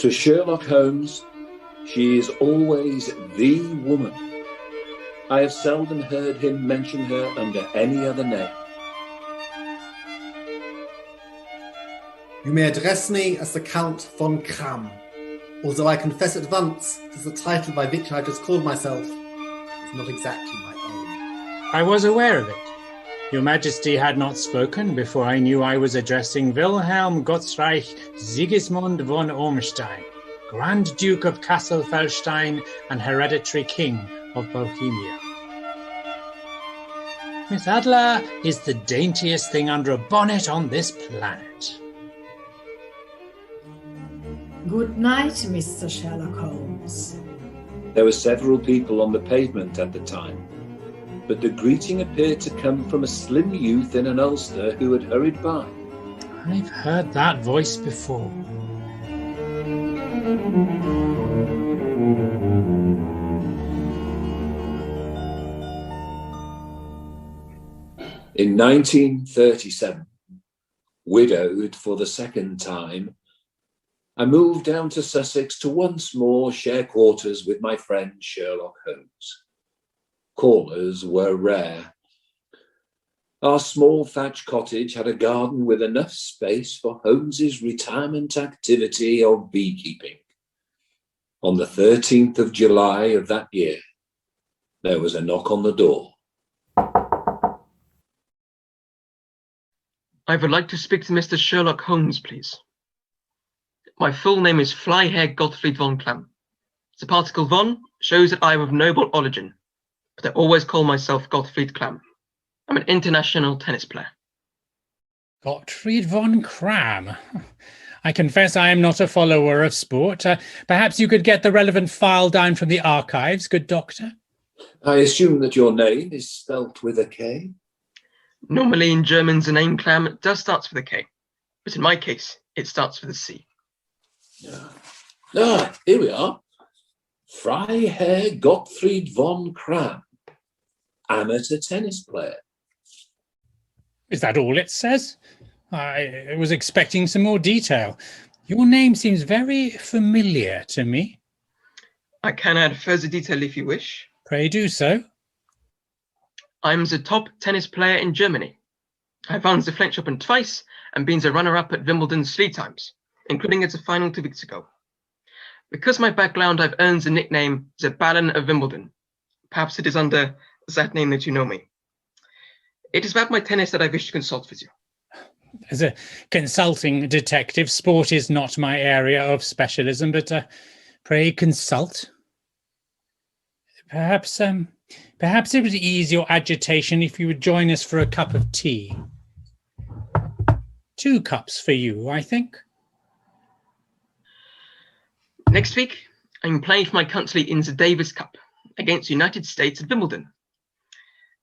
To Sherlock Holmes, she is always the woman. I have seldom heard him mention her under any other name. You may address me as the Count von Kram, although I confess at once that the title by which I just called myself is not exactly my own. I was aware of it. Your Majesty had not spoken before I knew I was addressing Wilhelm Gottsreich Sigismund von Ormstein, Grand Duke of Kassel-Felstein and hereditary King of Bohemia. Miss Adler is the daintiest thing under a bonnet on this planet. Good night, Mr. Sherlock Holmes. There were several people on the pavement at the time, but the greeting appeared to come from a slim youth in an ulster who had hurried by. I've heard that voice before. In 1937, widowed for the second time, I moved down to Sussex to once more share quarters with my friend Sherlock Holmes. Callers were rare. Our small thatch cottage had a garden with enough space for Holmes's retirement activity of beekeeping. On the 13th of July of that year, there was a knock on the door. I would like to speak to Mr. Sherlock Holmes, please. My full name is Freiherr Gottfried von Klamm. The particle von shows that I am of noble origin, but I always call myself Gottfried Klamm. I'm an international tennis player. Gottfried von Kram. I confess I am not a follower of sport. Perhaps you could get the relevant file down from the archives, good doctor? I assume that your name is spelt with a K? Normally in German, the name Klamm does start with a K, but in my case, it starts with a C. Here we are. Freiherr Gottfried von Kram, amateur tennis player. Is that all it says? I was expecting some more detail. Your name seems very familiar to me. I can add further detail if you wish. Pray do so. I'm the top tennis player in Germany. I've won the French Open twice and been the runner-up at Wimbledon 3 times, including at the final 2 weeks ago. Because of my background, I've earned the nickname the Baron of Wimbledon. Perhaps it is under that name that you know me. It is about my tennis that I wish to consult with you. As a consulting detective, sport is not my area of specialism, but pray consult. Perhaps it would ease your agitation if you would join us for a cup of tea. 2 cups for you, I think. Next week, I'm playing for my country in the Davis Cup against the United States at Wimbledon.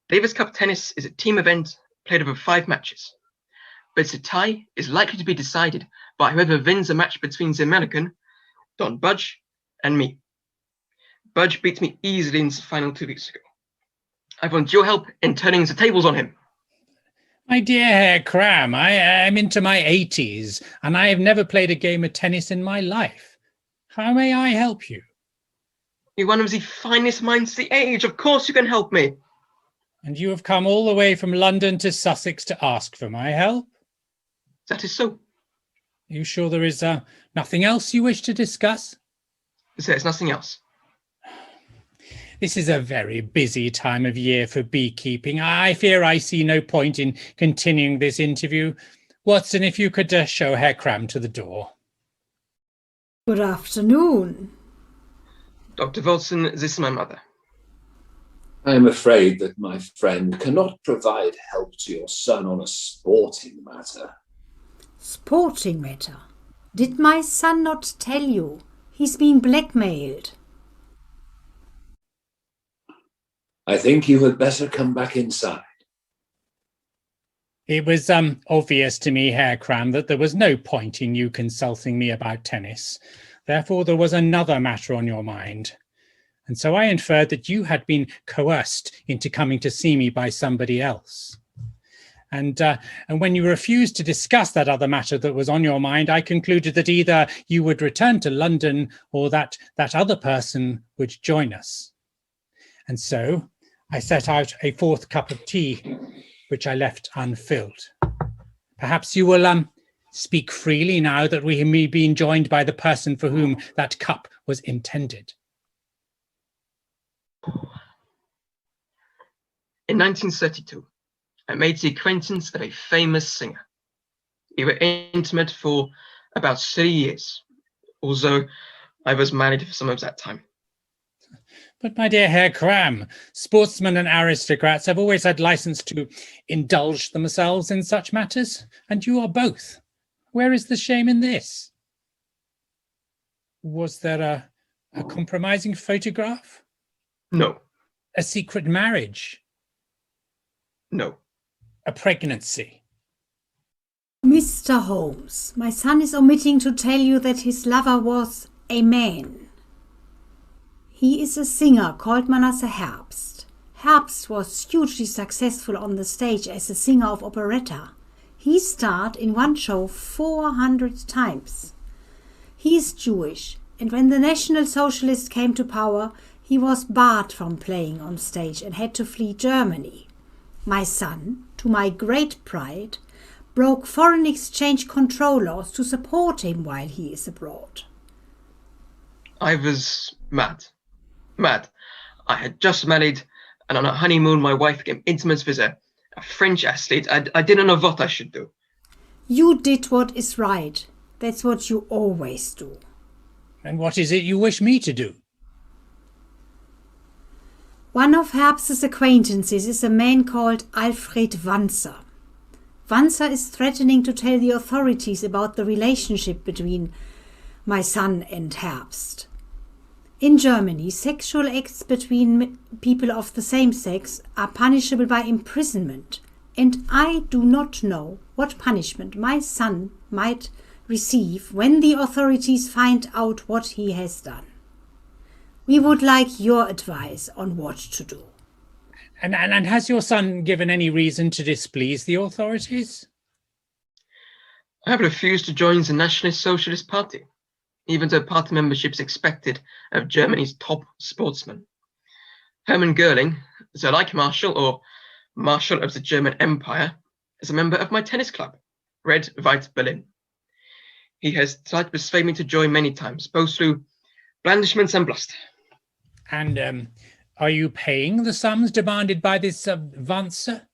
Davis Cup tennis is a team event played over 5 matches, but the tie is likely to be decided by whoever wins the match between the American, Don Budge, and me. Budge beat me easily in the final 2 weeks ago. I want your help in turning the tables on him. My dear Herr Kram, I am into my 80s, and I have never played a game of tennis in my life. How may I help you? You're one of the finest minds of the age. Of course you can help me. And you have come all the way from London to Sussex to ask for my help? That is so. Are you sure there is nothing else you wish to discuss? There's nothing else. This is a very busy time of year for beekeeping. I fear I see no point in continuing this interview. Watson, if you could show Herr Kram to the door. Good afternoon. Dr. Watson, this is my mother. I am afraid that my friend cannot provide help to your son on a sporting matter. Sporting matter? Did my son not tell you? He's been blackmailed. I think you had better come back inside. It was obvious to me, Herr Kram, that there was no point in you consulting me about tennis. Therefore, there was another matter on your mind. And so I inferred that you had been coerced into coming to see me by somebody else. And when you refused to discuss that other matter that was on your mind, I concluded that either you would return to London or that other person would join us. And so I set out a fourth cup of tea, which I left unfilled. Perhaps you will speak freely now that we have been joined by the person for whom that cup was intended. In 1932, I made the acquaintance of a famous singer. We were intimate for about 3 years, although I was married for some of that time. But my dear Herr Cram, sportsmen and aristocrats have always had license to indulge themselves in such matters, and you are both. Where is the shame in this? Was there a compromising photograph? No. A secret marriage? No. A pregnancy? Mr. Holmes, my son is omitting to tell you that his lover was a man. He is a singer called Manasse Herbst. Herbst was hugely successful on the stage as a singer of operetta. He starred in one show 400 times. He is Jewish, and when the National Socialists came to power, he was barred from playing on stage and had to flee Germany. My son, to my great pride, broke foreign exchange control laws to support him while he is abroad. I was mad. I had just married, and on a honeymoon my wife became intimate with a French athlete. I didn't know what I should do. You did what is right. That's what you always do. And what is it you wish me to do? One of Herbst's acquaintances is a man called Alfred Wanzer. Wanzer is threatening to tell the authorities about the relationship between my son and Herbst. In Germany, sexual acts between people of the same sex are punishable by imprisonment, and I do not know what punishment my son might receive when the authorities find out what he has done. We would like your advice on what to do. And has your son given any reason to displease the authorities? I have refused to join the Nationalist Socialist Party, even though party membership is expected of Germany's top sportsmen. Hermann Goering, the Reich Marshal or Marshal of the German Empire, is a member of my tennis club, Red White Berlin. He has tried to persuade me to join many times, both through blandishments and bluster. And are you paying the sums demanded by this Wanzer?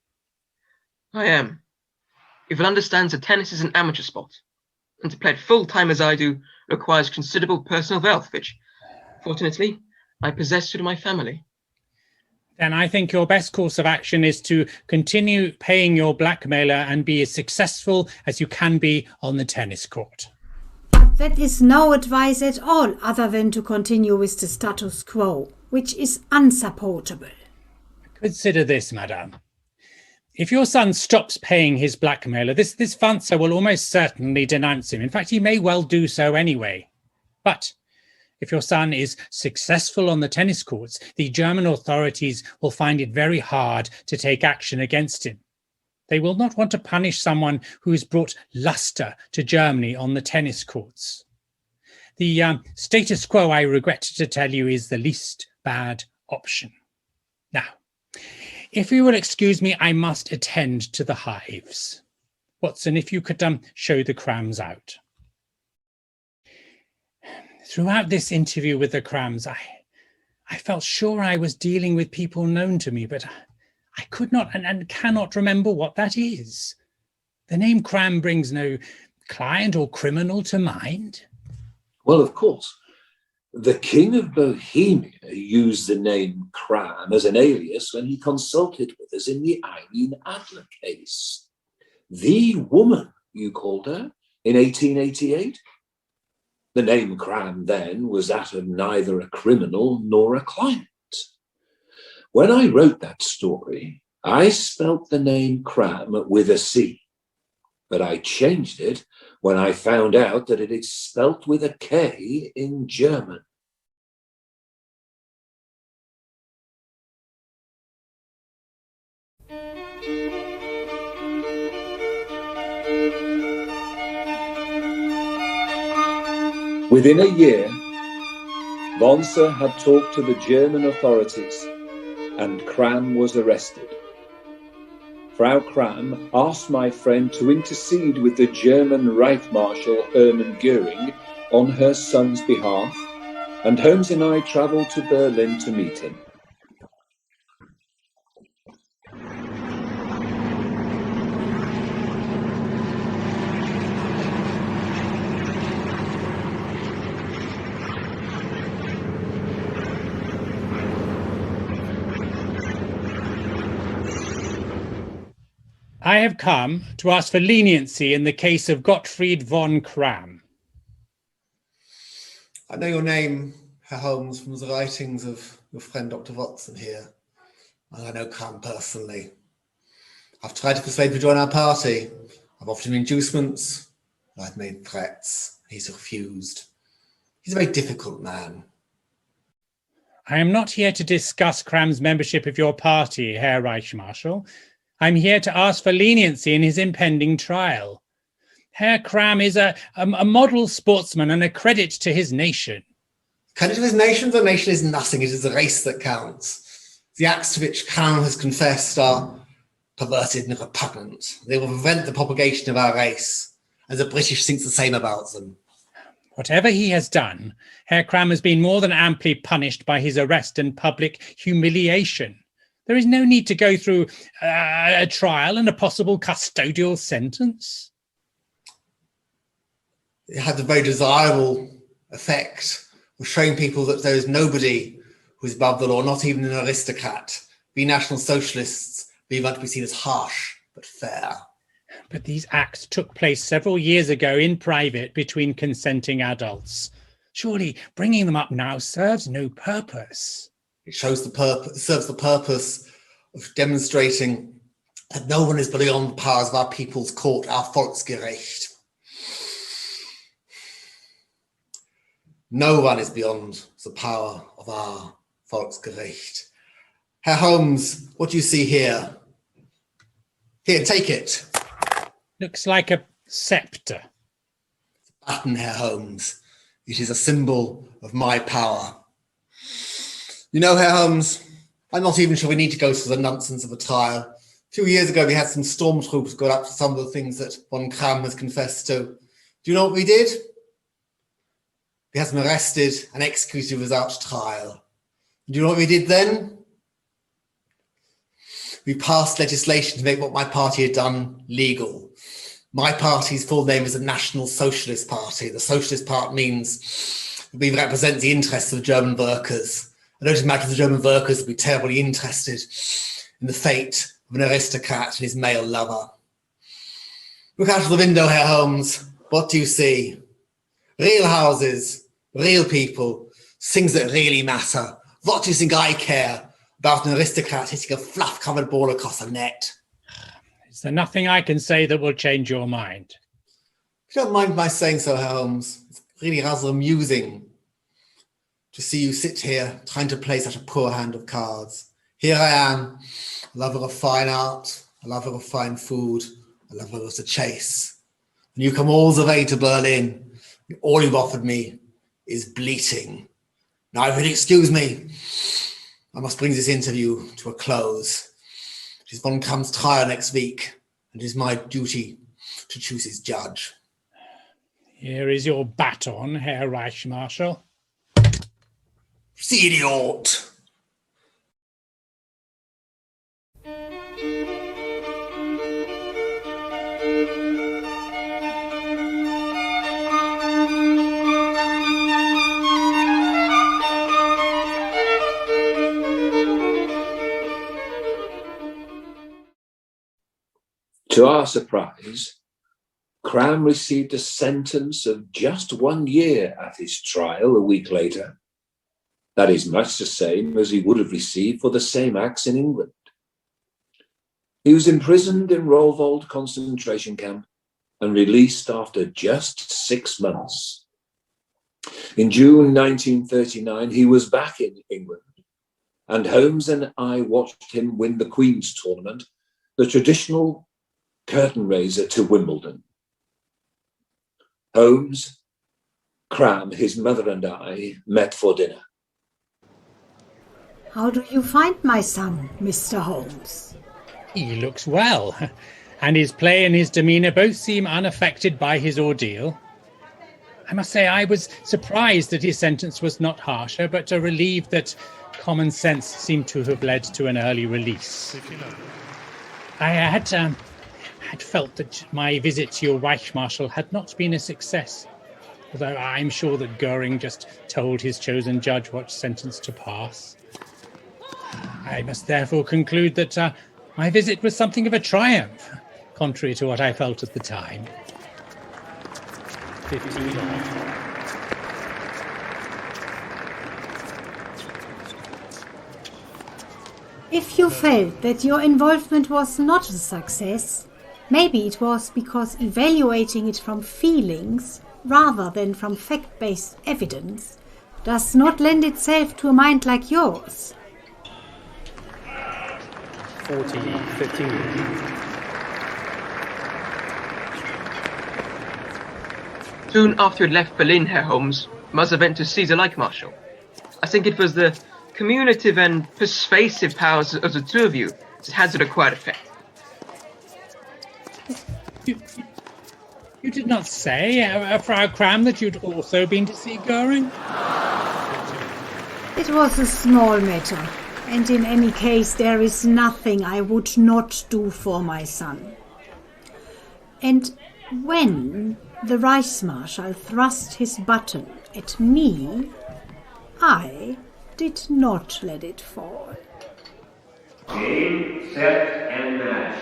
I am. If one understands that tennis is an amateur sport, and to play it full-time as I do requires considerable personal wealth, which, fortunately, I possess through my family. Then I think your best course of action is to continue paying your blackmailer and be as successful as you can be on the tennis court. But that is no advice at all other than to continue with the status quo, which is unsupportable. Consider this, madame. If your son stops paying his blackmailer, this Wanzer will almost certainly denounce him. In fact, he may well do so anyway. But if your son is successful on the tennis courts, the German authorities will find it very hard to take action against him. They will not want to punish someone who has brought luster to Germany on the tennis courts. The status quo, I regret to tell you, is the least bad option. Now, if you will excuse me, I must attend to the hives. Watson, if you could show the Crams out. Throughout this interview with the Crams, I felt sure I was dealing with people known to me, but I could not and cannot remember what that is. The name Cram brings no client or criminal to mind. Well, of course. The King of Bohemia used the name Cram as an alias when he consulted with us in the Eileen Adler case. The woman, you called her, in 1888? The name Cram then was that of neither a criminal nor a client. When I wrote that story, I spelt the name Cram with a C, but I changed it when I found out that it is spelt with a K in German. Within a year, Wonse had talked to the German authorities and Kram was arrested. Frau Kram asked my friend to intercede with the German Reich Marshal Hermann Göring on her son's behalf, and Holmes and I travelled to Berlin to meet him. I have come to ask for leniency in the case of Gottfried von Kram. I know your name, Herr Holmes, from the writings of your friend Dr. Watson here. And I know Kram personally. I've tried to persuade him to join our party. I've offered him inducements. I've made threats. He's refused. He's a very difficult man. I am not here to discuss Kram's membership of your party, Herr Reichsmarschall. I'm here to ask for leniency in his impending trial. Herr Kram is a model sportsman and a credit to his nation. Credit to his nation? The nation is nothing. It is the race that counts. The acts to which Kram has confessed are perverted and repugnant. They will prevent the propagation of our race, and the British think the same about them. Whatever he has done, Herr Kram has been more than amply punished by his arrest and public humiliation. There is no need to go through a trial and a possible custodial sentence. It had the very desirable effect of showing people that there is nobody who is above the law, not even an aristocrat. We National Socialists, we want to be seen as harsh but fair. But these acts took place several years ago in private between consenting adults. Surely bringing them up now serves no purpose. It serves the purpose of demonstrating that no one is beyond the powers of our people's court, our Volksgericht. No one is beyond the power of our Volksgericht. Herr Holmes, what do you see here? Here, take it. Looks like a scepter. Baton, Herr Holmes. It is a symbol of my power. You know, Herr Holmes, I'm not even sure we need to go through the nonsense of a trial. A few years ago, we had some stormtroopers go up to some of the things that von Kram has confessed to. Do you know what we did? We had them arrested and executed without trial. Do you know what we did then? We passed legislation to make what my party had done legal. My party's full name is the National Socialist Party. The Socialist Party means we represent the interests of the German workers. I don't imagine the German workers would be terribly interested in the fate of an aristocrat and his male lover. Look out of the window, Herr Holmes. What do you see? Real houses, real people, things that really matter. What do you think I care about an aristocrat hitting a fluff-covered ball across a net? Is there nothing I can say that will change your mind? If you don't mind my saying so, Herr Holmes, it's really rather amusing to see you sit here trying to play such a poor hand of cards. Here I am, a lover of fine art, a lover of fine food, a lover of the chase. And you come all the way to Berlin, and all you've offered me is bleating. Now, if you'll excuse me, I must bring this interview to a close. It is von Kram's trial next week, and it is my duty to choose his judge. Here is your baton, Herr Reichsmarschall. Idiot! To our surprise, Kram received a sentence of just 1 year at his trial a week later. That is much the same as he would have received for the same acts in England. He was imprisoned in Rollwald concentration camp and released after just 6 months. In June 1939, he was back in England, and Holmes and I watched him win the Queen's Tournament, the traditional curtain raiser to Wimbledon. Holmes, Cram, his mother, and I met for dinner. How do you find my son, Mr. Holmes? He looks well, and his play and his demeanour both seem unaffected by his ordeal. I must say I was surprised that his sentence was not harsher, but relieved that common sense seemed to have led to an early release. I had felt that my visit to your Reichsmarshal had not been a success, although I'm sure that Goering just told his chosen judge what sentence to pass. I must therefore conclude that my visit was something of a triumph, contrary to what I felt at the time. 15 off. If you felt that your involvement was not a success, maybe it was because evaluating it from feelings rather than from fact-based evidence does not lend itself to a mind like yours. 14, 15. Soon after you had left Berlin, Herr Holmes, Mother went to see the Reichsmarshal. I think it was the communicative and persuasive powers of the two of you that had the required effect. You did not say, Frau Cram, that you'd also been to see Goering? It was a small matter, and in any case there is nothing I would not do for my son. And when the Reichsmarshal thrust his button at me, I did not let it fall. Game, set, and match.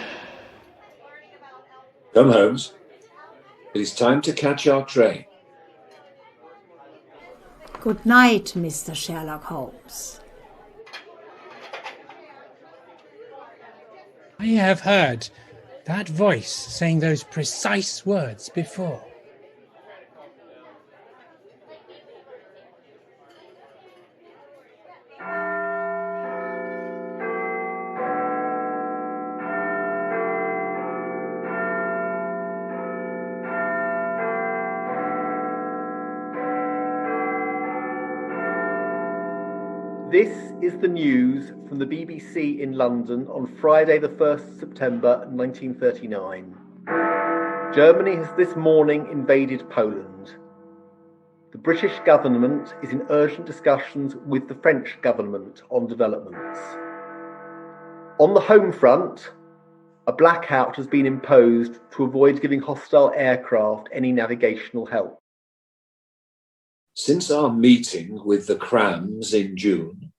Come, Holmes. It is time to catch our train. Good night, Mr. Sherlock Holmes. I have heard that voice saying those precise words before. This is the news from the BBC in London on Friday the 1st September 1939. Germany has this morning invaded Poland. The British government is in urgent discussions with the French government on developments. On the home front, a blackout has been imposed to avoid giving hostile aircraft any navigational help. Since our meeting with the Crams in June,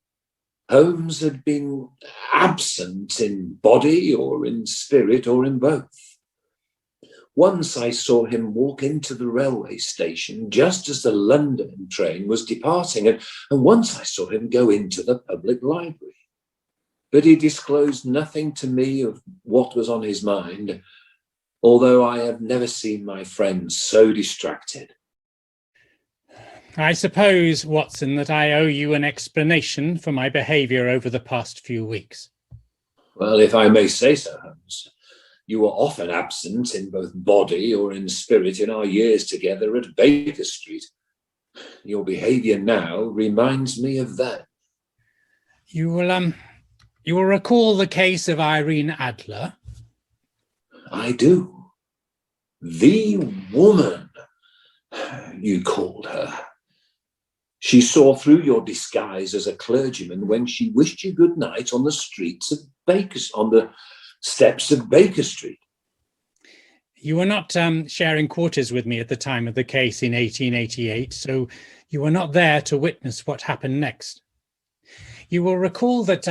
Holmes had been absent in body or in spirit or in both. Once I saw him walk into the railway station just as the London train was departing, and once I saw him go into the public library. But he disclosed nothing to me of what was on his mind, although I have never seen my friend so distracted. I suppose, Watson, that I owe you an explanation for my behaviour over the past few weeks. Well, if I may say so, Holmes, you were often absent in both body or in spirit in our years together at Baker Street. Your behaviour now reminds me of that. You will recall the case of Irene Adler? I do. The woman, you called her. She saw through your disguise as a clergyman when she wished you good night on the steps of Baker Street. You were not sharing quarters with me at the time of the case in 1888, so you were not there to witness what happened next. You will recall that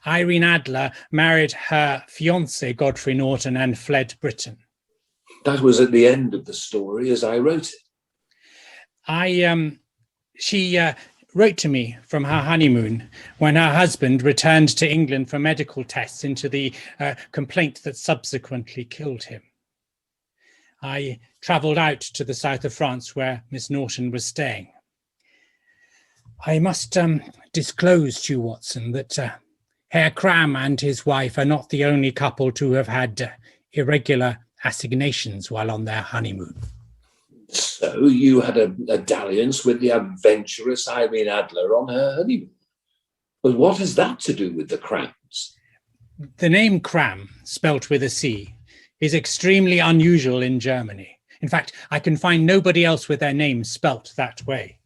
Irene Adler married her fiancé, Godfrey Norton, and fled Britain. That was at the end of the story as I wrote it. She wrote to me from her honeymoon when her husband returned to England for medical tests into the complaint that subsequently killed him. I travelled out to the south of France where Miss Norton was staying. I must disclose to you, Watson, that Herr Cram and his wife are not the only couple to have had irregular assignations while on their honeymoon. So you had a dalliance with the adventurous Irene Adler on her honeymoon. But what has that to do with the Crams? The name Cram, spelt with a C, is extremely unusual in Germany. In fact, I can find nobody else with their name spelt that way.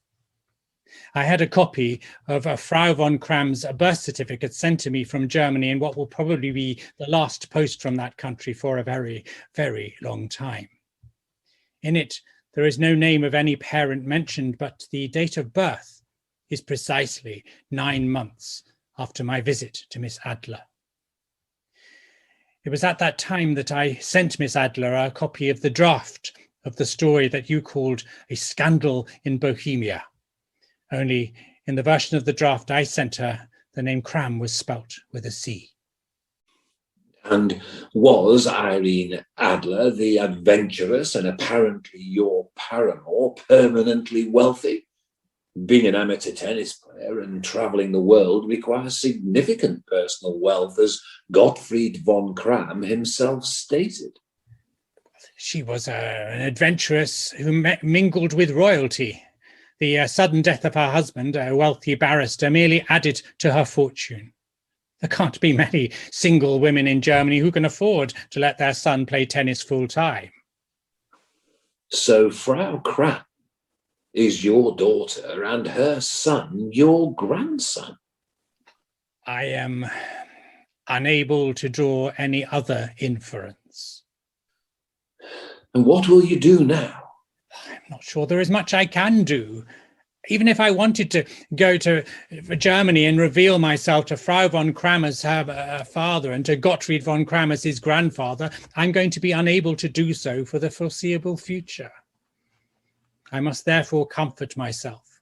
I had a copy of a Frau von Kram's birth certificate sent to me from Germany in what will probably be the last post from that country for a very, very long time. In it, there is no name of any parent mentioned, but the date of birth is precisely 9 months after my visit to Miss Adler. It was at that time that I sent Miss Adler a copy of the draft of the story that you called A Scandal in Bohemia. Only in the version of the draft I sent her, the name Cram was spelt with a C. And was Irene Adler, the adventurous and apparently your paramour, permanently wealthy? Being an amateur tennis player and travelling the world requires significant personal wealth, as Gottfried von Kram himself stated. She was an adventuress who mingled with royalty. The sudden death of her husband, a wealthy barrister, merely added to her fortune. There can't be many single women in Germany who can afford to let their son play tennis full time. So Frau Kram is your daughter and her son your grandson? I am unable to draw any other inference. And what will you do now? I'm not sure there is much I can do. Even if I wanted to go to Germany and reveal myself to Frau von Kram as her father and to Gottfried von Kram as his grandfather, I'm going to be unable to do so for the foreseeable future. I must therefore comfort myself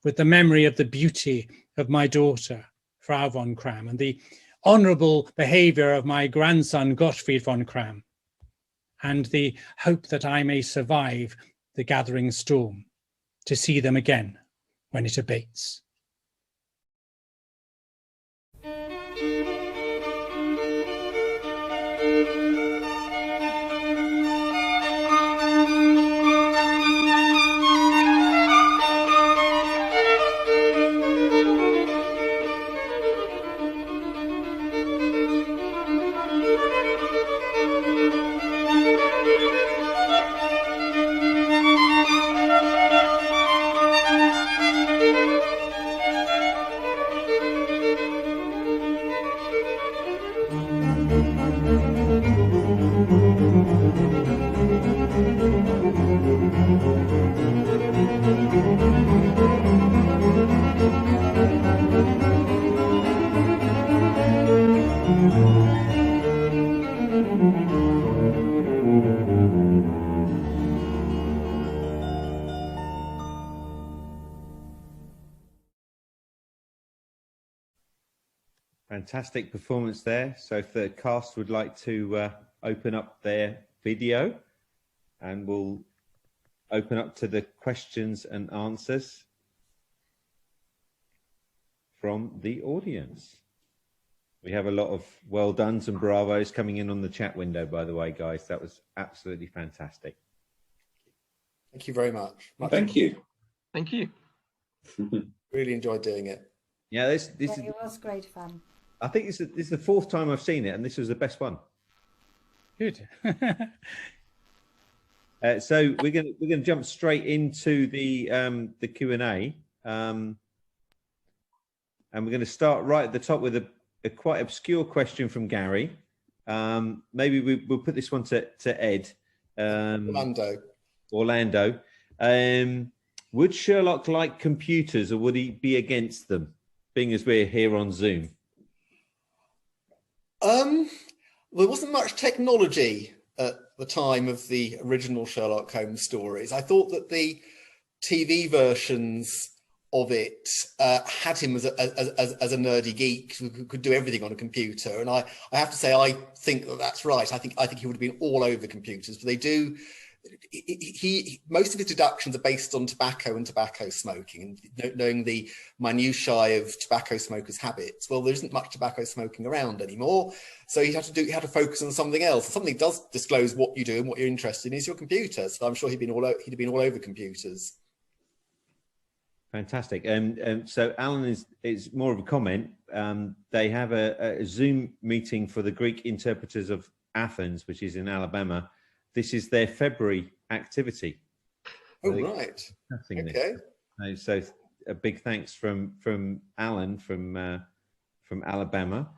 with the memory of the beauty of my daughter, Frau von Kram, and the honourable behaviour of my grandson, Gottfried von Kram, and the hope that I may survive the gathering storm to see them again when it abates. Fantastic performance there. So if the cast would like to open up their video, and we'll open up to the questions and answers from the audience. We have a lot of well dones and bravos coming in on the chat window, by the way, guys. That was absolutely fantastic. Thank you very much. Thank you. Thank you. Really enjoyed doing it. Yeah, this It was great fun. I think this is the fourth time I've seen it, and this was the best one. Good. So we're gonna jump straight into the Q&A, and we're going to start right at the top with a quite obscure question from Gary. Maybe we'll put this one to Ed. Orlando. Would Sherlock like computers, or would he be against them, being as we're here on Zoom? There wasn't much technology at the time of the original Sherlock Holmes stories. I thought that the TV versions of it had him as a nerdy geek who could do everything on a computer, and I have to say I think that's right. I think he would have been all over computers, but they do most of his deductions are based on tobacco and tobacco smoking, and knowing the minutiae of tobacco smokers' habits. Well, there isn't much tobacco smoking around anymore, so he had to focus on something else. Something that does disclose what you do and what you're interested in is your computer. So I'm sure he'd been all over computers. Fantastic. So Alan is more of a comment. They have a Zoom meeting for the Greek interpreters of Athens, which is in Alabama. This is their February activity. Oh, right. Okay. So a big thanks from Alan from Alabama.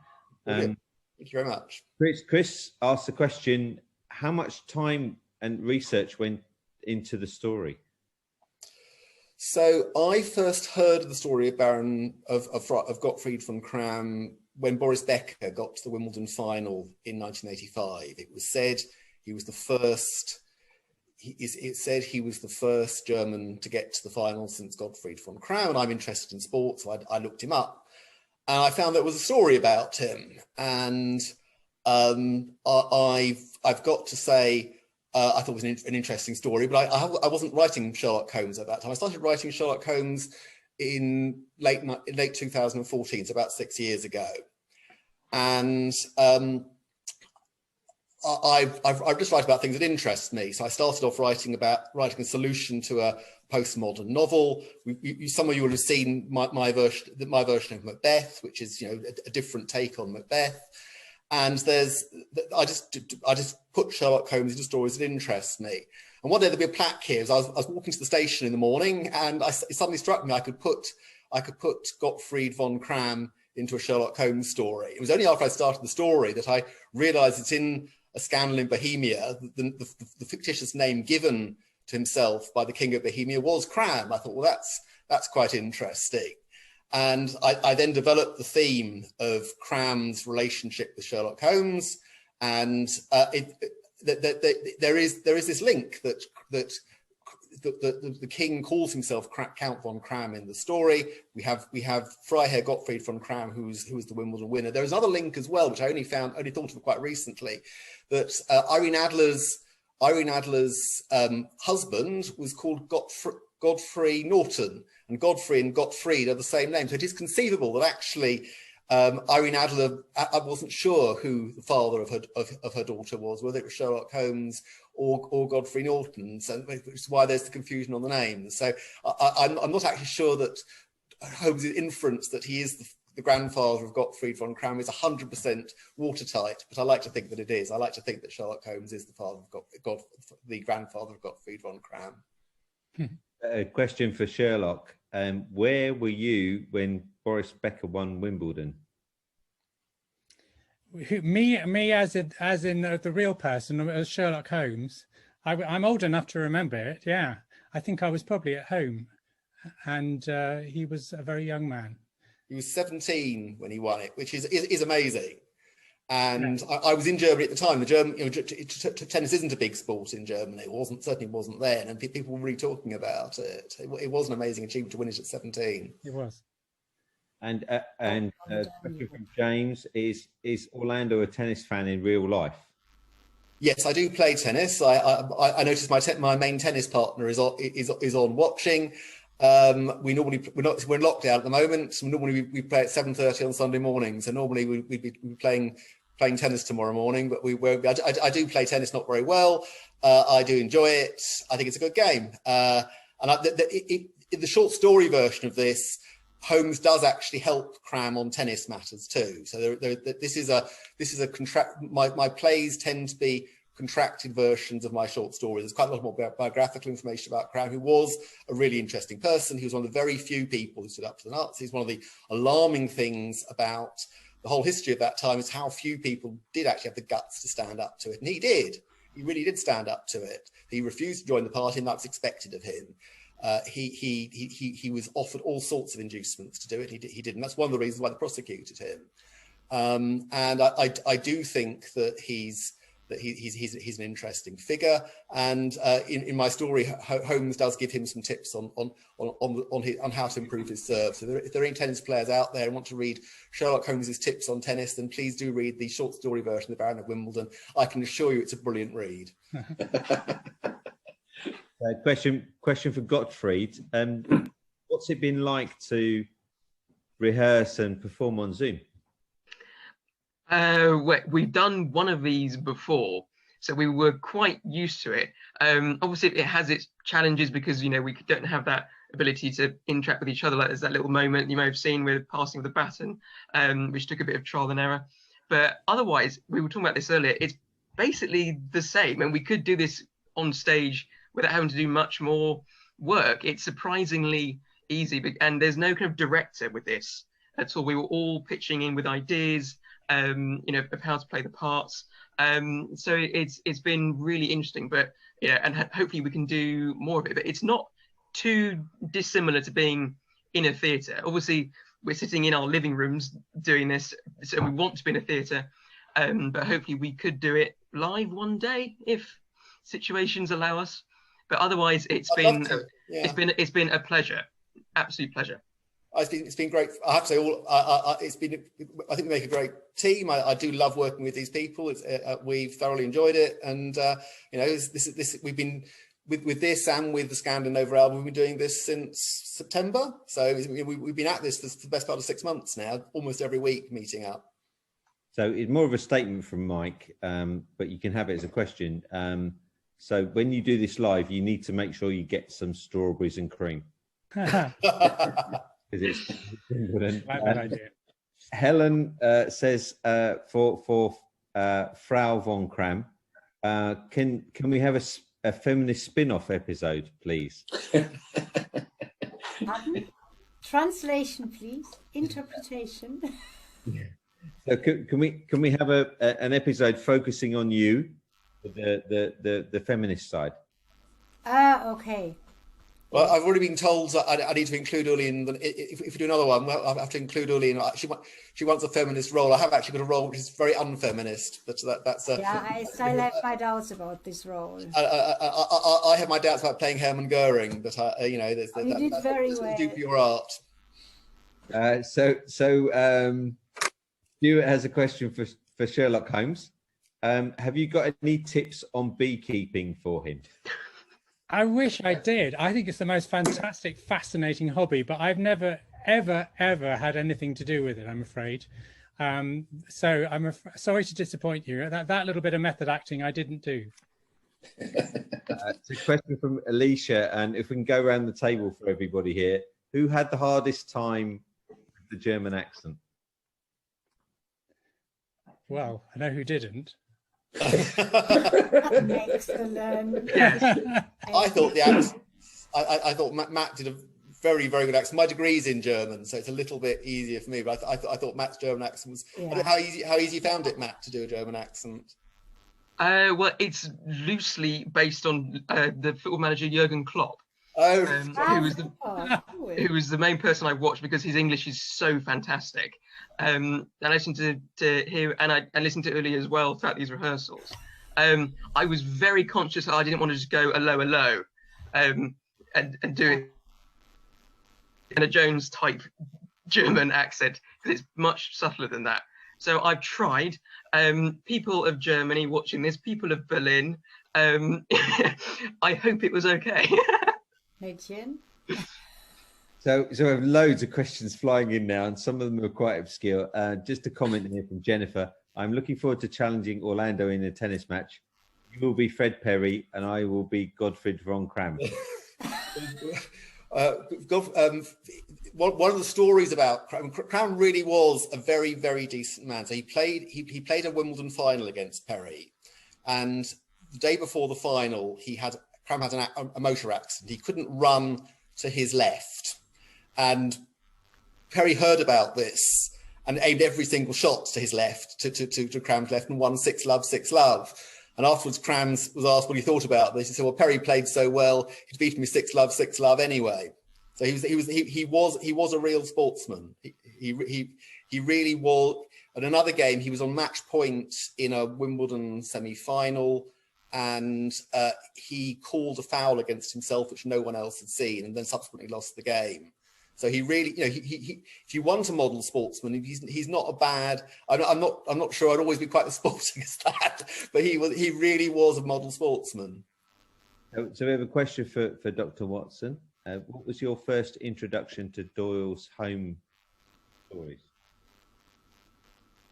Thank you very much. Chris asked the question: how much time and research went into the story? So I first heard of the story of Baron of Gottfried von Cramm when Boris Becker got to the Wimbledon final in 1985. It was said he was the first. It said he was the first German to get to the final since Gottfried von Cramm. And I'm interested in sports, so I looked him up, and I found there was a story about him. And I've got to say, I thought it was an interesting story, but I wasn't writing Sherlock Holmes at that time. I started writing Sherlock Holmes in late 2014, so about 6 years ago. And I've just write about things that interest me. So I started off writing a solution to a postmodern novel. Some of you will have seen my version of Macbeth, which is a different take on Macbeth. And I just put Sherlock Holmes into stories that interest me. And one day there'll be a plaque here. As I was walking to the station in the morning, and it suddenly struck me I could put Gottfried von Cramm into a Sherlock Holmes story. It was only after I started the story that I realised it's in A Scandal in Bohemia. The fictitious name given to himself by the King of Bohemia was Cramm. I thought, well, that's quite interesting. And I then developed the theme of Cramm's relationship with Sherlock Holmes, and there is this link that the king calls himself Count von Cramm in the story. We have Freiherr Gottfried von Cramm, who was the Wimbledon winner. There is another link as well, which I only thought of quite recently, that Irene Adler's husband was called Godfrey Norton, and Godfrey and Gottfried are the same name. So it is conceivable that actually Irene Adler, I wasn't sure who the father of her daughter was, whether it was Sherlock Holmes or Godfrey Norton, which is why there's the confusion on the names. So I'm not actually sure that Holmes' inference that he is the grandfather of Gottfried von Cramm is 100% watertight, but I like to think that it is. I like to think that Sherlock Holmes is the grandfather of Gottfried von Cramm. A question for Sherlock. Where were you when Boris Becker won Wimbledon? Me as in the real person, as Sherlock Holmes. I'm old enough to remember it. Yeah, I think I was probably at home, and he was a very young man. He was 17 when he won it, which is amazing. And yeah. I was in Germany at the time. Tennis isn't a big sport in Germany. It certainly wasn't then, and people were really talking about it. It was an amazing achievement to win it at 17. It was. And question from James is Orlando a tennis fan in real life? Yes, I do play tennis. I noticed my main tennis partner is on watching. We're in lockdown at the moment. So normally we play at 7:30 on Sunday mornings, and normally we'd be playing tennis tomorrow morning. But I do play tennis, not very well. I do enjoy it. I think it's a good game. And in the short story version of this, Holmes does actually help Cramm on tennis matters too. So this is a contract. My plays tend to be contracted versions of my short stories. There's quite a lot more biographical information about Cramm, who was a really interesting person. He was one of the very few people who stood up to the Nazis. One of the alarming things about the whole history of that time is how few people did actually have the guts to stand up to it. And he did. He really did stand up to it. He refused to join the party, and that was expected of him. He was offered all sorts of inducements to do it. He didn't. That's one of the reasons why they prosecuted him. And I do think that he's an interesting figure. And in my story, Holmes does give him some tips on how to improve his serve. So if there are any tennis players out there and want to read Sherlock Holmes's tips on tennis, then please do read the short story version of The Baron of Wimbledon. I can assure you it's a brilliant read. Question for Gottfried. What's it been like to rehearse and perform on Zoom? We've done one of these before, so we were quite used to it. Obviously, it has its challenges because we don't have that ability to interact with each other. Like there's that little moment you may have seen with passing of the baton, which took a bit of trial and error. But otherwise, we were talking about this earlier. It's basically the same, and we could do this on stage without having to do much more work. It's surprisingly easy, and there's no kind of director with this at all. We were all pitching in with ideas, of how to play the parts. So it's been really interesting, but and hopefully we can do more of it. But it's not too dissimilar to being in a theatre. Obviously, we're sitting in our living rooms doing this, so we want to be in a theatre. But hopefully we could do it live one day if situations allow us. But otherwise, it's been a pleasure, absolute pleasure. It's been great. I have to say, I think we make a great team. I do love working with these people. We've thoroughly enjoyed it, and we've been with this and with the Scandinova album. We've been doing this since September, so we've been at this for the best part of 6 months now, almost every week meeting up. So it's more of a statement from Mike, but you can have it as a question. So when you do this live, you need to make sure you get some strawberries and cream. It's Helen says for Frau von Kram, can we have a feminist spin-off episode, please? Pardon? Translation, please. Interpretation. So can we have an episode focusing on you, the feminist side? Okay. Well, I've already been told that I need to include Uli in. If we do another one, I have to include Uli in. She wants a feminist role. I have actually got a role which is very unfeminist, but that's. I still have my doubts about this role. I have my doubts about playing Hermann Goering, but you did very well. Do for your art. So Stuart has a question for Sherlock Holmes. Have you got any tips on beekeeping for him? I wish I did. I think it's the most fantastic, fascinating hobby, but I've never, ever, ever had anything to do with it, I'm afraid. So I'm sorry to disappoint you. That little bit of method acting I didn't do. It's a question from Alicia, and if we can go around the table for everybody here, who had the hardest time with the German accent? Well, I know who didn't. Excellent. I thought Matt did a very, very good accent. My degree's in German, so it's a little bit easier for me. But I thought Matt's German accent was. Yeah. I don't know how easy you found it, Matt, to do a German accent. Well, it's loosely based on the football manager Jurgen Klopp. Who was the main person I watched because his English is so fantastic. And I listened to him, and I listened to Uli as well throughout these rehearsals. I was very conscious that I didn't want to just go a low, and do it in a Jones type German accent, because it's much subtler than that. So I've tried. People of Germany watching this, people of Berlin, I hope it was okay. So we have loads of questions flying in now, and some of them are quite obscure. Just a comment here from Jennifer. I'm looking forward to challenging Orlando in a tennis match. You will be Fred Perry, and I will be Gottfried von Kram. One of the stories about Kram really was a very, very decent man. So he played a Wimbledon final against Perry, and the day before the final, Kram had a motor accident. He couldn't run to his left. And Perry heard about this and aimed every single shot to his left, to Kram's left, and won 6-love, 6-love. And afterwards, Kram was asked what he thought about this. He said, "Well, Perry played so well, he'd beaten me 6-love, 6-love anyway." So he was a real sportsman. He really was. At another game, he was on match point in a Wimbledon semi-final, and he called a foul against himself, which no one else had seen, and then subsequently lost the game. So he really, if you want a model sportsman, he's not a bad. I'm not sure I'd always be quite as sporting as that, but he really was a model sportsman. So we have a question for Dr. Watson. What was your first introduction to Doyle's home stories?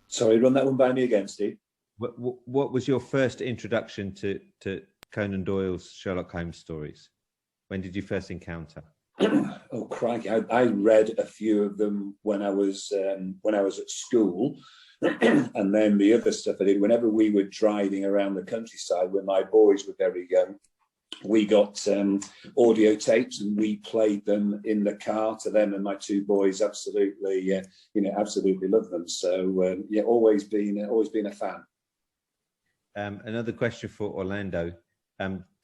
Sorry, run that one by me again, Steve. What was your first introduction to Conan Doyle's Sherlock Holmes stories? When did you first encounter? Oh crikey! I read a few of them when I was at school, and then the other stuff I did whenever we were driving around the countryside when my boys were very young. We got audio tapes and we played them in the car to them, and my two boys absolutely loved them. So yeah, always been a fan. Another question for Orlando.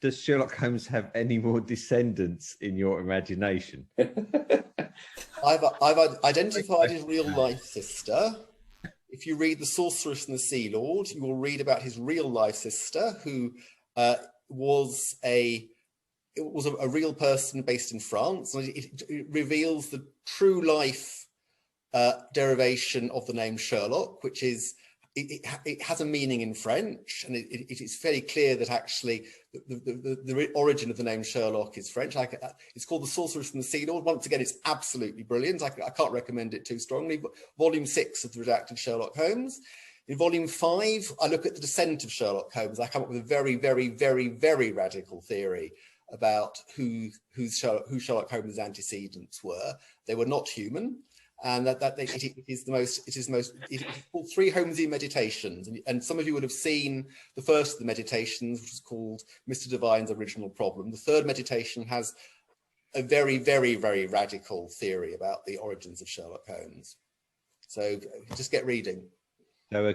Does Sherlock Holmes have any more descendants in your imagination? I've identified his real life sister. If you read The Sorceress and the Sea Lord, you will read about his real life sister, who was a real person based in France. And it reveals the true life derivation of the name Sherlock, which is it has a meaning in French, and it is fairly clear that actually the origin of the name Sherlock is French. It's called The Sorceress and the Sea Lord. Once again, it's absolutely brilliant. I can't recommend it too strongly. But Volume 6 of the redacted Sherlock Holmes. In Volume 5, I look at the descent of Sherlock Holmes. I come up with a very, very, very, very radical theory about who Sherlock Holmes' antecedents were. They were not human. And it is called Three Holmesian Meditations, and some of you would have seen the first of the meditations, which is called Mr. Devine's Original Problem. The third meditation has a very, very, very radical theory about the origins of Sherlock Holmes. So just get reading. So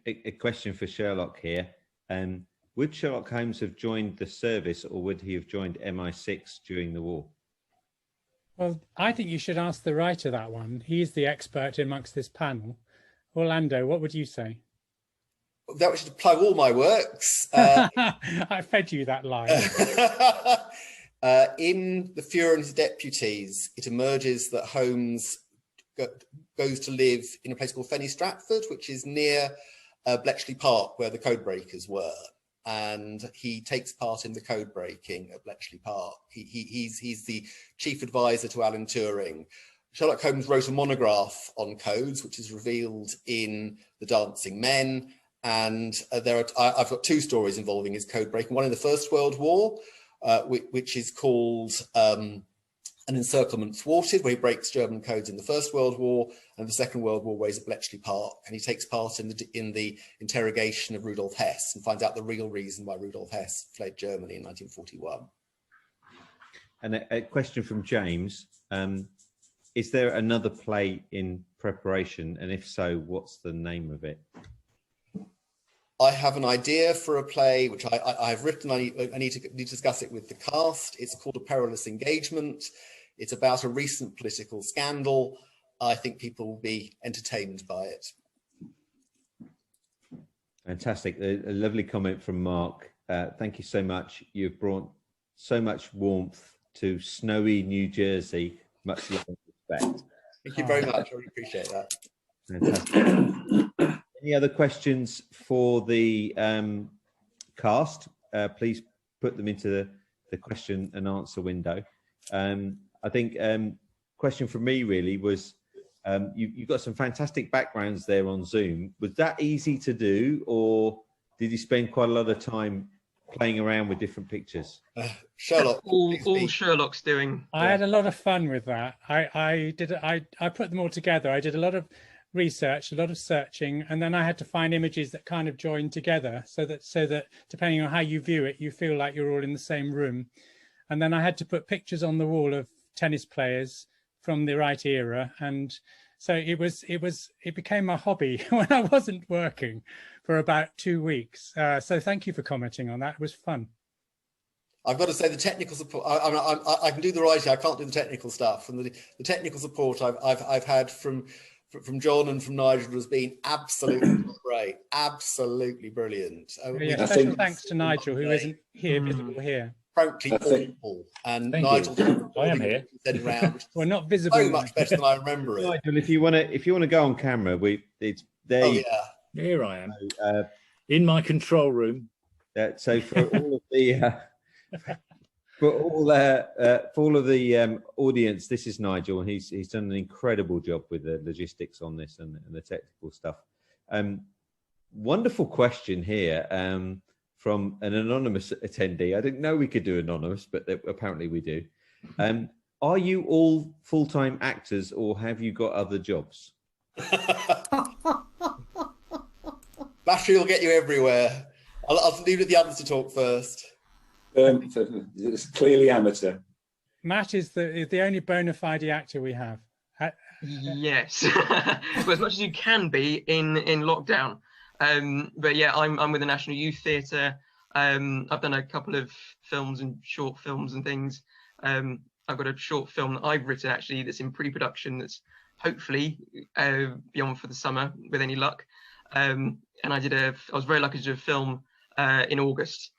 a question for Sherlock here. Would Sherlock Holmes have joined the service, or would he have joined MI6 during the war? Well, I think you should ask the writer that one. He's the expert amongst this panel. Orlando, what would you say? That was to plug all my works. I fed you that line. In The Fuhrer and His Deputies, it emerges that Holmes goes to live in a place called Fenny Stratford, which is near Bletchley Park, where the codebreakers were. And he takes part in the code breaking at Bletchley Park. He's the chief advisor to Alan Turing. Sherlock Holmes wrote a monograph on codes, which is revealed in The Dancing Men. And I've got two stories involving his code breaking. One in the First World War, which is called An Encirclement Thwarted, where he breaks German codes in the First World War, and the Second World War, where he's at Bletchley Park, and he takes part in the interrogation of Rudolf Hess and finds out the real reason why Rudolf Hess fled Germany in 1941. And a question from James. Is there another play in preparation? And if so, what's the name of it? I have an idea for a play, which I've written. I need to discuss it with the cast. It's called A Perilous Engagement. It's about a recent political scandal. I think people will be entertained by it. Fantastic. A lovely comment from Mark. Thank you so much. You've brought so much warmth to snowy New Jersey. Much love and respect. Thank you very much. I really appreciate that. Fantastic. Any other questions for the cast? Please put them into the question and answer window. I think question from me really was, you've got some fantastic backgrounds there on Zoom. Was that easy to do, or did you spend quite a lot of time playing around with different pictures? Sherlock. All Sherlock's doing. I had a lot of fun with that. I put them all together. I did a lot of research, a lot of searching, and then I had to find images that kind of join together so that depending on how you view it, you feel like you're all in the same room. And then I had to put pictures on the wall of tennis players from the right era, and so it became my hobby when I wasn't working for about 2 weeks. So thank you for commenting on that. It was fun. I've got to say the technical support. I can do the writing. I can't do the technical stuff. And the technical support I've had from John and from Nigel has been absolutely great, absolutely brilliant. Yeah, special thanks to Nigel, who isn't here, visible here. Frankly, awful. And Nigel, I am here. We're not visible. So much better than I remember it. Nigel, if you want to go on camera, it's there. Oh yeah, here I am in my control room. So for all of the For all of the audience, this is Nigel, and he's done an incredible job with the logistics on this and the technical stuff. Wonderful question here from an anonymous attendee. I didn't know we could do anonymous, but apparently we do. Are you all full-time actors, or have you got other jobs? Battery will get you everywhere. I'll leave it to the others to talk first. It's clearly amateur. Matt is the only bona fide actor we have. Yes, well, as much as you can be in lockdown. But yeah, I'm with the National Youth Theatre. I've done a couple of films and short films and things. I've got a short film that I've written actually that's in pre-production that's hopefully be on for the summer with any luck. And I was very lucky to do a film in August,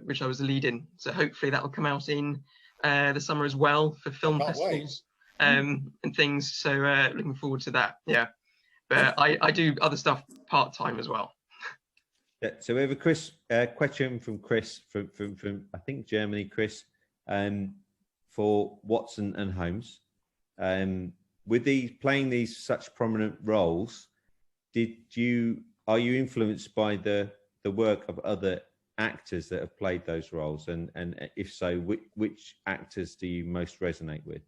which I was the lead in. So hopefully that will come out in the summer as well for film festivals and things. So looking forward to that. Yeah, but I do other stuff part-time as well. Yeah, so we have a question from Chris from I think Germany, Chris, for Watson and Holmes. With playing these such prominent roles, are you influenced by the work of other actors that have played those roles, and if so, which actors do you most resonate with?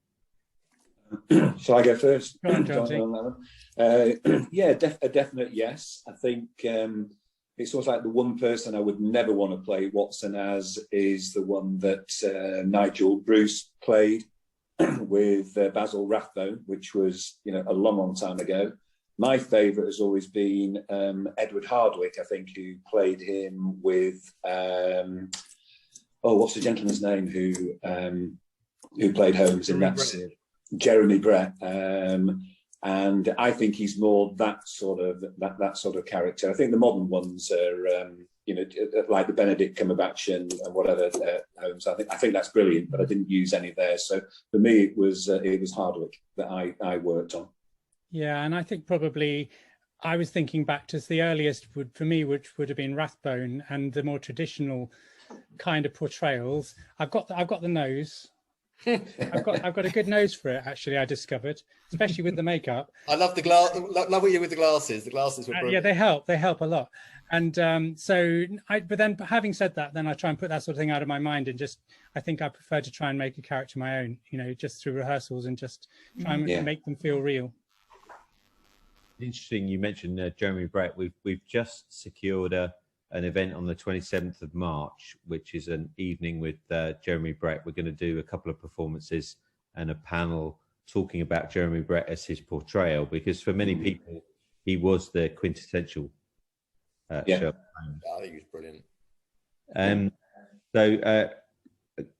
Shall I go first? Go on, John. Yeah, a definite yes. I think it's sort of like the one person I would never want to play Watson as is the one that Nigel Bruce played with Basil Rathbone, which was a long time ago. My favourite has always been Edward Hardwicke, I think, who played him with what's the gentleman's name who played Holmes in that series? Jeremy Brett. And I think he's more that sort of character. I think the modern ones are like the Benedict Cumberbatch and whatever Holmes. I think that's brilliant, but I didn't use any of theirs. So for me, it was Hardwicke that I worked on. Yeah, and I think probably I was thinking back to the earliest for me, which would have been Rathbone, and the more traditional kind of portrayals. I've got the nose. I've got a good nose for it, actually. I discovered, especially with the makeup. I love the glass. Love what you did with the glasses. The glasses were brilliant. Yeah, they help a lot. And but then having said that, then I try and put that sort of thing out of my mind, and I think I prefer to try and make a character my own, just through rehearsals and just try and make them feel real. Interesting. You mentioned Jeremy Brett. We've just secured an event on the 27th of March, which is an evening with Jeremy Brett. We're going to do a couple of performances and a panel talking about Jeremy Brett as his portrayal, because for many people, he was the quintessential Sherlock Holmes. I think he was brilliant. So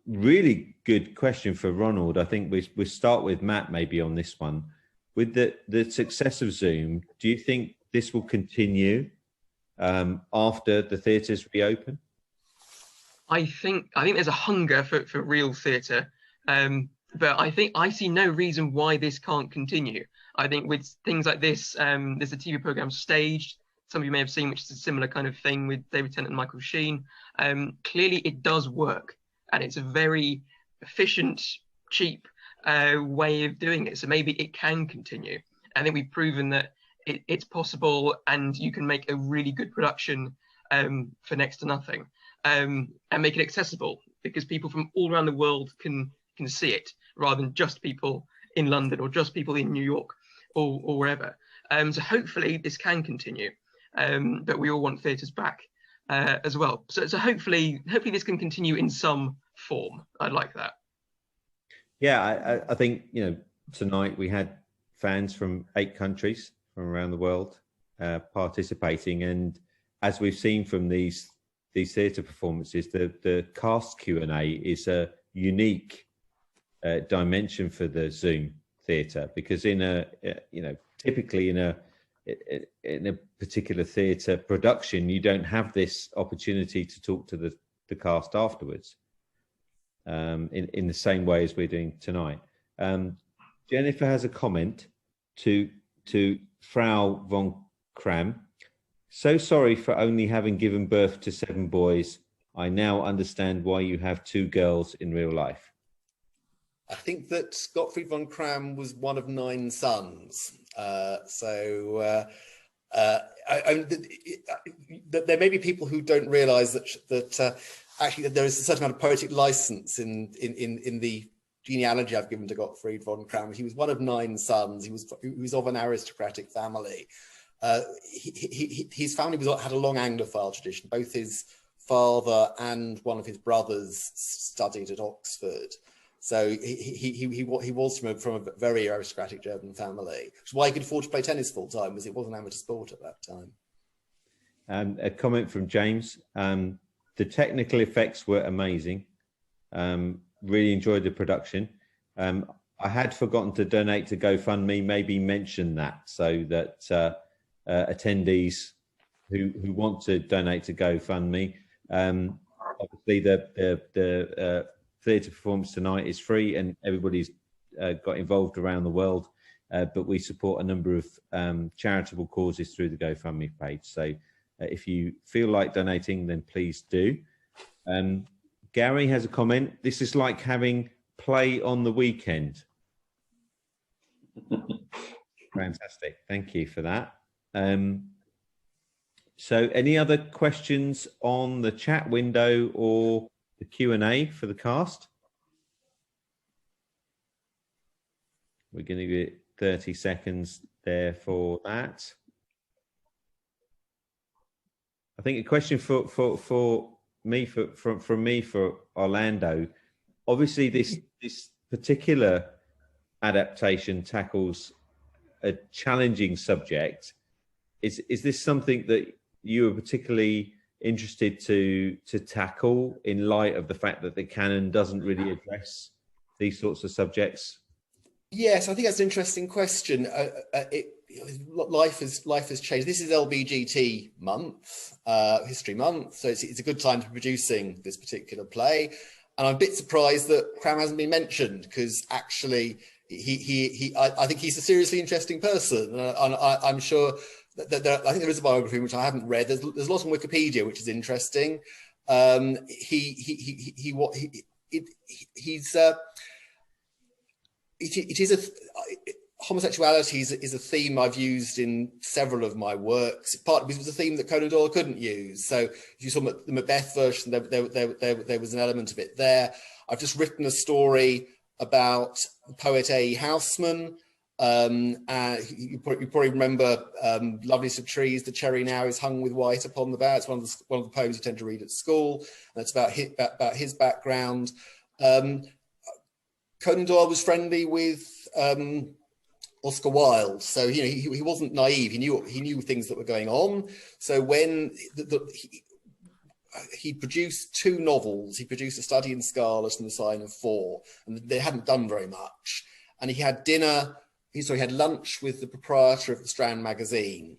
really good question for Ronald. I think we start with Matt maybe on this one. With the success of Zoom, do you think this will continue after the theatres reopen? I think there's a hunger for real theatre, but I see no reason why this can't continue. I think with things like this, there's a TV programme Staged, some of you may have seen, which is a similar kind of thing with David Tennant and Michael Sheen. Clearly it does work, and it's a very efficient, cheap way of doing it. So maybe it can continue. I think we've proven that it's possible, and you can make a really good production for next to nothing, and make it accessible, because people from all around the world can see it, rather than just people in London or just people in New York or wherever. So hopefully this can continue, but we all want theatres back as well. So hopefully this can continue in some form. I'd like that. Yeah, I think tonight we had fans from 8 countries from around the world participating, and as we've seen from these theatre performances, the cast Q&A is a unique dimension for the Zoom theatre, because typically in a particular theatre production, you don't have this opportunity to talk to the cast afterwards in the same way as we're doing tonight. Jennifer has a comment to Frau von Kram. So sorry for only having given birth to 7 boys. I now understand why you have two girls in real life. I think that Gottfried von Cram was one of 9 sons. There may be people who don't realise that actually that there is a certain amount of poetic license in the genealogy I've given to Gottfried von Cram. He was one of 9 sons. He was of an aristocratic family. His family had a long Anglophile tradition. Both his father and one of his brothers studied at Oxford. So he was from a very aristocratic German family, which is why he could afford to play tennis full time, because it was an amateur sport at that time. A comment from James. The technical effects were amazing. Really enjoyed the production. I had forgotten to donate to GoFundMe. Maybe mention that so that attendees who want to donate to GoFundMe, obviously the theatre performance tonight is free and everybody's got involved around the world, but we support a number of charitable causes through the GoFundMe page. So if you feel like donating, then please do. Gary has a comment. This is like having play on the weekend. Fantastic. Thank you for that. So any other questions on the chat window or the Q&A for the cast? We're going to give it 30 seconds there for that. I think a question from me for Orlando. Obviously, this particular adaptation tackles a challenging subject. Is this something that you are particularly interested to tackle in light of the fact that the canon doesn't really address these sorts of subjects? Yes, I think that's an interesting question. Life has changed. This is LBGT month, History Month, so it's a good time to be producing this particular play. And I'm a bit surprised that Cram hasn't been mentioned, because actually I think he's a seriously interesting person, and I'm sure that I think there is a biography which I haven't read. There's a lot on Wikipedia which is interesting. Homosexuality is a theme I've used in several of my works, partly because it was a theme that Conan Doyle couldn't use. So if you saw the Macbeth version, there was an element of it there. I've just written a story about the poet A. Houseman. You probably remember Loveliest of Trees, the cherry now is hung with white upon the bough. It's one of the poems you tend to read at school. And it's about his background. Conan Doyle was friendly with Oscar Wilde, so he wasn't naive. He knew things that were going on. So when he produced 2 novels, he produced A Study in Scarlet and The Sign of Four, and they hadn't done very much. And he had lunch with the proprietor of the Strand magazine,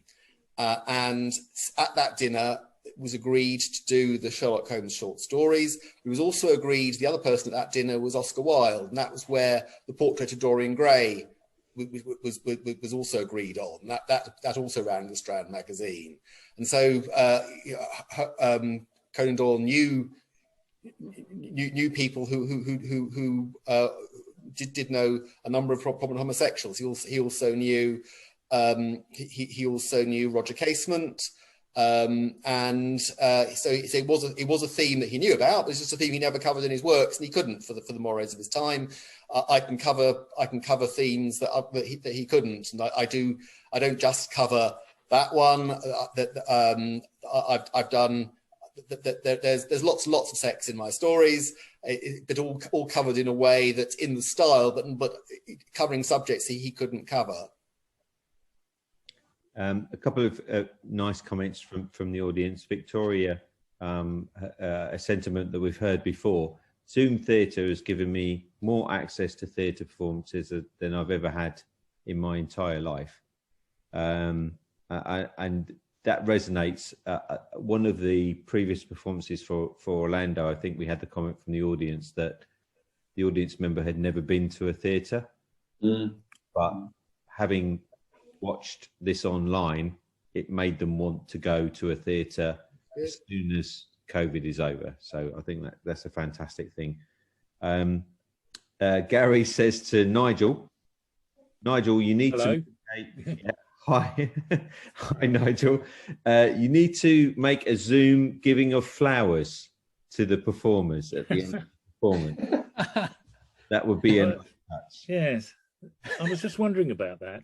and at that dinner it was agreed to do the Sherlock Holmes short stories. It was also agreed the other person at that dinner was Oscar Wilde, and that was where the portrait of Dorian Gray was also agreed on. That also ran the Strand magazine, and so Conan Doyle knew people who did know a number of prominent homosexuals. He also knew Roger Casement, and so it was a theme that he knew about. It was just a theme he never covered in his works, and he couldn't for the mores of his time. I can cover themes that he couldn't, and I don't just cover that one. I've done. There's lots of sex in my stories, but all covered in a way that's in the style, but covering subjects he couldn't cover. A couple of nice comments from the audience. Victoria, a sentiment that we've heard before. Zoom Theatre has given me more access to theatre performances than I've ever had in my entire life. And that resonates. One of the previous performances for Orlando, I think we had the comment from the audience that the audience member had never been to a theatre, but having watched this online, it made them want to go to a theatre as soon as COVID is over. So I think that's a fantastic thing. Gary says to Nigel, you need Hello. Hi, hi, Nigel. You need to make a Zoom giving of flowers to the performers at the end of the performance. That would be a nice touch. Yes, I was just wondering about that.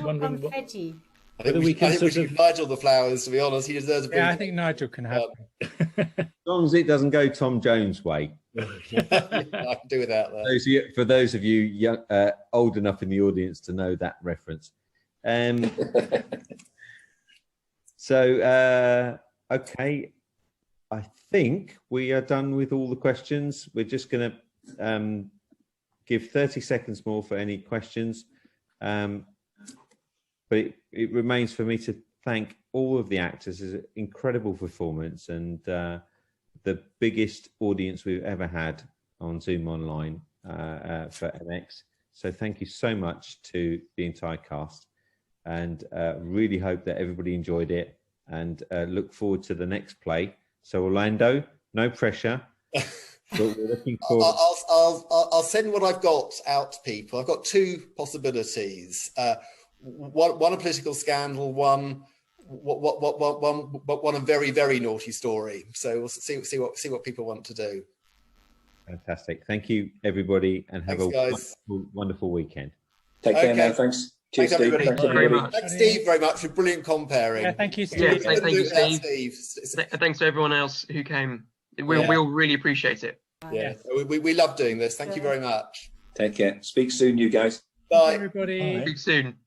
Wondering Confetti. I think we should give Nigel the flowers, to be honest. He deserves a big... Yeah, I think Nigel can have them. As long as it doesn't go Tom Jones' way. I can do without that. For those of you young, old enough in the audience to know that reference. Okay, I think we are done with all the questions. We're just going to give 30 seconds more for any questions. But it remains for me to thank all of the actors. It's an incredible performance and the biggest audience we've ever had on Zoom Online for MX. So thank you so much to the entire cast, and really hope that everybody enjoyed it, and look forward to the next play. So Orlando, no pressure. But we're looking forward. I'll send what I've got out to people. I've got two possibilities. One a political scandal, one a very, very naughty story. So we'll see what people want to do. Fantastic. Thank you, everybody, and have wonderful weekend. Take care now. Thanks. Cheers, Thanks, everybody. Steve. Thank you very much. Thanks, Steve, very much for brilliant comparing. Yeah, thank you, Steve. Yeah, thank you, Steve. Thanks to everyone else who came. We'll really appreciate it. Yeah, we love doing this. Thank you very much. Take care. Speak soon, you guys. Bye, everybody. Speak soon.